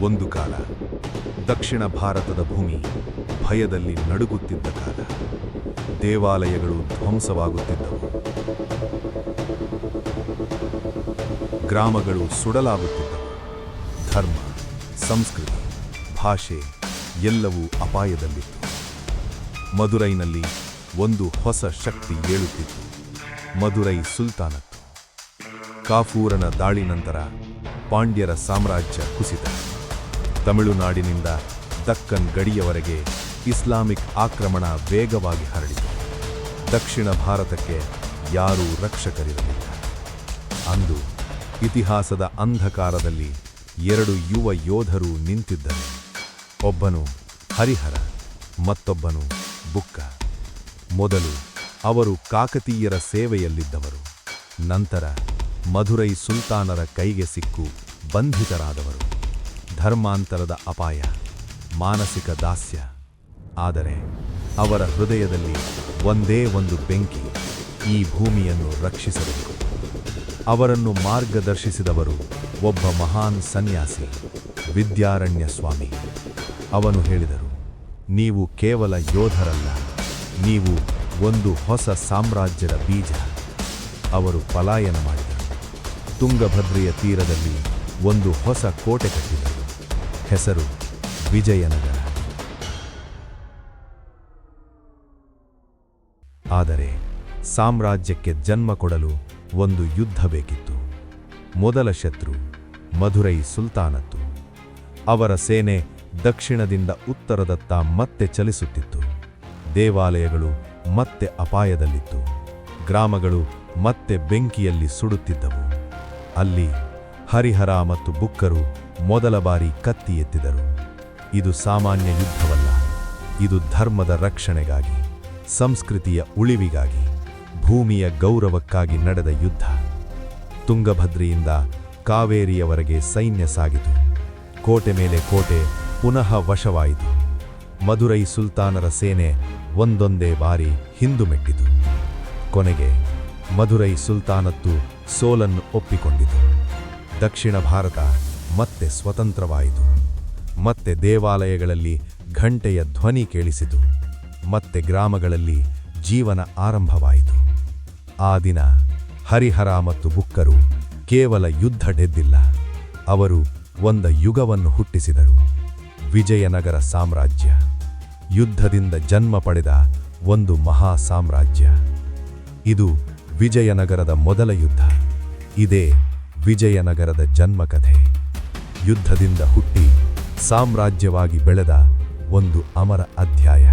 ಒಂದು ಕಾಲ ದಕ್ಷಿಣ ಭಾರತದ ಭೂಮಿ ಭಯದಲ್ಲಿ ನಡುಗುತ್ತಿದ್ದ ಕಾಲ. ದೇವಾಲಯಗಳು ಧ್ವಂಸವಾಗುತ್ತಿದ್ದವು, ಗ್ರಾಮಗಳು ಸುಡಲಾಗುತ್ತಿದ್ದವು, ಧರ್ಮ, ಸಂಸ್ಕೃತಿ, ಭಾಷೆ ಎಲ್ಲವೂ ಅಪಾಯದಲ್ಲಿತ್ತು. ಮದುರೈನಲ್ಲಿ ಒಂದು ಹೊಸ ಶಕ್ತಿ ಏಳುತ್ತಿತ್ತು, ಮದುರೈ ಸುಲ್ತಾನತ್ತು. ಕಾಫೂರನ ದಾಳಿ ನಂತರ ಪಾಂಡ್ಯರ ಸಾಮ್ರಾಜ್ಯ ಕುಸಿತ. ತಮಿಳುನಾಡಿನಿಂದ ದಕ್ಕನ್ ಗಡಿಯವರೆಗೆ ಇಸ್ಲಾಮಿಕ್ ಆಕ್ರಮಣ ವೇಗವಾಗಿ ಹರಡಿತು. ದಕ್ಷಿಣ ಭಾರತಕ್ಕೆ ಯಾರೂ ರಕ್ಷಕರಿರಲಿಲ್ಲ. ಅಂದು ಇತಿಹಾಸದ ಅಂಧಕಾರದಲ್ಲಿ ಎರಡು ಯುವ ಯೋಧರು ನಿಂತಿದ್ದರು. ಒಬ್ಬನು ಹರಿಹರ, ಮತ್ತೊಬ್ಬನು ಬುಕ್ಕ. ಮೊದಲು ಅವರು ಕಾಕತೀಯರ ಸೇವೆಯಲ್ಲಿದ್ದವರು, ನಂತರ ಮಧುರೈ ಸುಲ್ತಾನರ ಕೈಗೆ ಸಿಕ್ಕು ಬಂಧಿತರಾದವರು. ಧರ್ಮಾಂತರದ ಅಪಾಯ, ಮಾನಸಿಕ ದಾಸ್ಯ. ಆದರೆ ಅವರ ಹೃದಯದಲ್ಲಿ ಒಂದೇ ಒಂದು ಬೆಂಕಿ, ಈ ಭೂಮಿಯನ್ನು ರಕ್ಷಿಸಬೇಕು. ಅವರನ್ನು ಮಾರ್ಗದರ್ಶಿಸಿದವರು ಒಬ್ಬ ಮಹಾನ್ ಸನ್ಯಾಸಿ, ವಿದ್ಯಾರಣ್ಯ ಸ್ವಾಮಿ. ಅವನು ಹೇಳಿದರು, ನೀವು ಕೇವಲ ಯೋಧರಲ್ಲ, ನೀವು ಒಂದು ಹೊಸ ಸಾಮ್ರಾಜ್ಯದ ಬೀಜ. ಅವರು ಪಲಾಯನ ಮಾಡಿದರು. ತುಂಗಭದ್ರೆಯ ತೀರದಲ್ಲಿ ಒಂದು ಹೊಸ ಕೋಟೆ ಕಟ್ಟಿದರು. ಹೆಸರು ವಿಜಯನಗರ. ಆದರೆ ಸಾಮ್ರಾಜ್ಯಕ್ಕೆ ಜನ್ಮ ಕೊಡಲು ಒಂದು ಯುದ್ಧ ಬೇಕಿತ್ತು. ಮೊದಲ ಶತ್ರು ಮಧುರೈ ಸುಲ್ತಾನತ್ತು. ಅವರ ಸೇನೆ ದಕ್ಷಿಣದಿಂದ ಉತ್ತರದತ್ತ ಮತ್ತೆ ಚಲಿಸುತ್ತಿತ್ತು. ದೇವಾಲಯಗಳು ಮತ್ತೆ ಅಪಾಯದಲ್ಲಿತ್ತು, ಗ್ರಾಮಗಳು ಮತ್ತೆ ಬೆಂಕಿಯಲ್ಲಿ ಸುಡುತ್ತಿದ್ದವು. ಅಲ್ಲಿ ಹರಿಹರ ಮತ್ತು ಬುಕ್ಕರು ಮೊದಲ ಬಾರಿ ಕತ್ತಿ ಎತ್ತಿದರು. ಇದು ಸಾಮಾನ್ಯ ಯುದ್ಧವಲ್ಲ, ಇದು ಧರ್ಮದ ರಕ್ಷಣೆಗಾಗಿ, ಸಂಸ್ಕೃತಿಯ ಉಳಿವಿಗಾಗಿ, ಭೂಮಿಯ ಗೌರವಕ್ಕಾಗಿ ನಡೆದ ಯುದ್ಧ. ತುಂಗಭದ್ರೆಯಿಂದ ಕಾವೇರಿಯವರೆಗೆ ಸೈನ್ಯ ಸಾಗಿತು. ಕೋಟೆ ಮೇಲೆ ಕೋಟೆ ಪುನಃ ವಶವಾಯಿತು. ಮಧುರೈ ಸುಲ್ತಾನರ ಸೇನೆ ಒಂದೊಂದೇ ಬಾರಿ ಹಿಂದುಮೆಟ್ಟಿತು. ಕೊನೆಗೆ ಮಧುರೈ ಸುಲ್ತಾನತ್ತು ಸೋಲನ್ನು ಒಪ್ಪಿಕೊಂಡಿತು. ದಕ್ಷಿಣ ಭಾರತ ಮತ್ತೆ ಸ್ವತಂತ್ರವಾಯಿತು. ಮತ್ತೆ ದೇವಾಲಯಗಳಲ್ಲಿ ಘಂಟೆಯ ಧ್ವನಿ ಕೇಳಿಸಿತು. ಮತ್ತೆ ಗ್ರಾಮಗಳಲ್ಲಿ ಜೀವನ ಆರಂಭವಾಯಿತು. ಆ ದಿನ ಹರಿಹರ ಮತ್ತು ಬುಕ್ಕರು ಕೇವಲ ಯುದ್ಧ ಗೆದ್ದಿಲ್ಲ, ಅವರು ಒಂದು ಯುಗವನ್ನು ಹುಟ್ಟಿಸಿದರು. ವಿಜಯನಗರ ಸಾಮ್ರಾಜ್ಯ, ಯುದ್ಧದಿಂದ ಜನ್ಮ ಪಡೆದ ಒಂದು ಮಹಾ ಸಾಮ್ರಾಜ್ಯ. ಇದು ವಿಜಯನಗರದ ಮೊದಲ ಯುದ್ಧ. ಇದೇ ವಿಜಯನಗರದ ಜನ್ಮಕಥೆ. ಯುದ್ಧದಿಂದ ಹುಟ್ಟಿ ಸಾಮ್ರಾಜ್ಯವಾಗಿ ಬೆಳೆದ ಒಂದು ಅಮರ ಅಧ್ಯಾಯ.